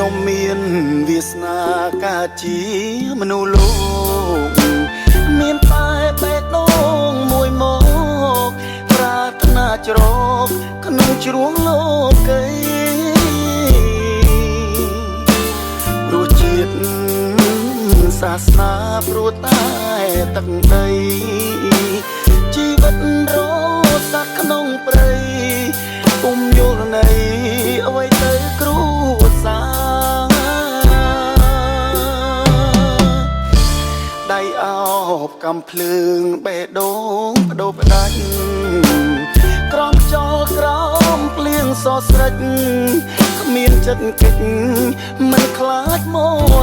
ខ្ញុំមានវាសនាការជាមនុស្សលោកមានតែបេះដូងមួយមកប្រាថ្នាច្រកក្នុងជ្រោះលោកីរសជាតិសាសនាព្រោះតែទឹកដីជីវិតរស់សាក់ក្នុងព្រៃពុំយល់នៃអ្វីទៅគ្រួសារដៃអោបកំភ្លើងបេះដូងបដូរផ្ដាច់ក្រំចោលក្រោមភ្លៀងសស្រិចគ្មានចិត្តកិច្ចមិនខ្លាចម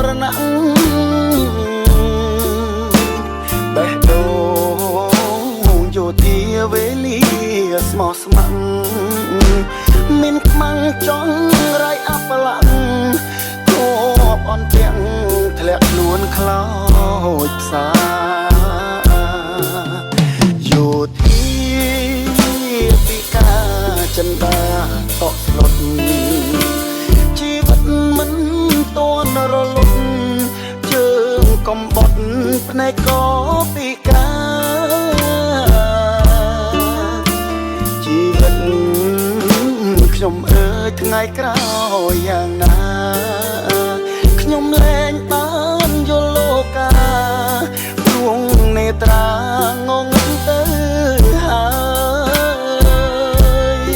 រណៈបេះដូងយោធាវេលាស្មោះស្ម័គ្រមានខ្មាំងចង់រាយអបលាក់គប់អន់ទាំងធ្លាក់ខ្លួនខ្លោចផ្សាយោធាពីការចិនដាតក់ស្លុតជីវិតមិនតន់រលត់ជើងកំបត់ភ្នែកក៏ពីជីវិតខ្ញុំអើយថ្ងៃក្រោយយ៉ាងណាខ្ញុំលែងបានយល់លោកាព្រួងនេត្រាងងឹតទៅហើយ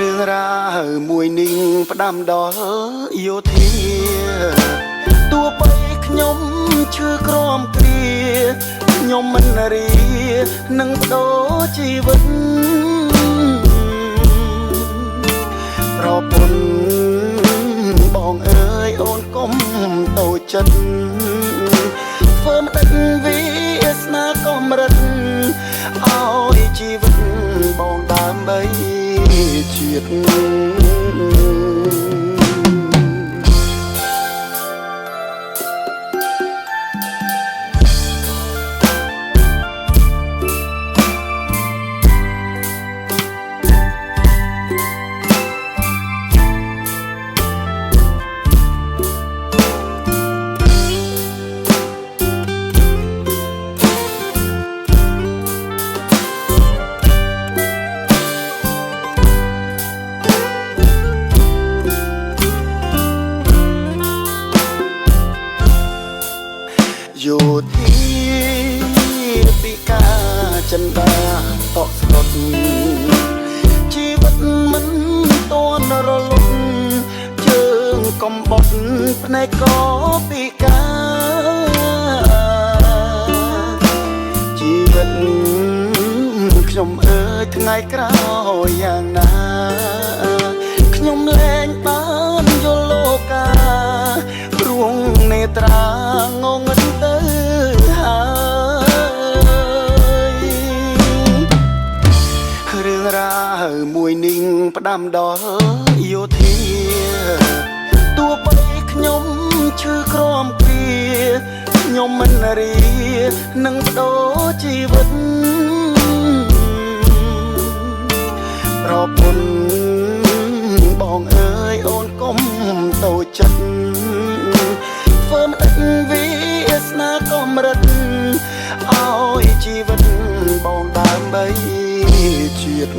រឿងរ៉ាវមួយនេះផ្ដាំដល់យោធាទោះបីខ្ញុំឈឺក្រំគ្រាខ្ញុំមិនរីនឹងបដូរជីវិតប្រពន្ធបងអើយអូនកុំតូចចិត្តធ្វើមិនដេចវាស្នាកំរិតឲ្យជីវិតបងដើម្បីជាតិយោធាពីការចិនដាតក់ស្លុតជីវិតមិនតន់រលត់ជើងកំបត់ភ្នែកក៏ពីការជីវិតខ្ញុំអើយថ្ងៃក្រោយយ៉ាងណាខ្ញុំលែងបានយល់លោកាព្រួងនេត្រាងងឹតទៅហើយរឿងរ៉ាវមួយនេះផ្ដាំដល់យោធាទោះបីខ្ញុំឈឺក្រំគ្រាខ្ញុំមិនរីនឹងបដូរជីវិតប្រពន្ធបងអើយអូនកុំតូចចិត្តធ្វើមិនដេចវាស្នាកំរិតឲ្យជីវិតបងដើម្បីជាតិ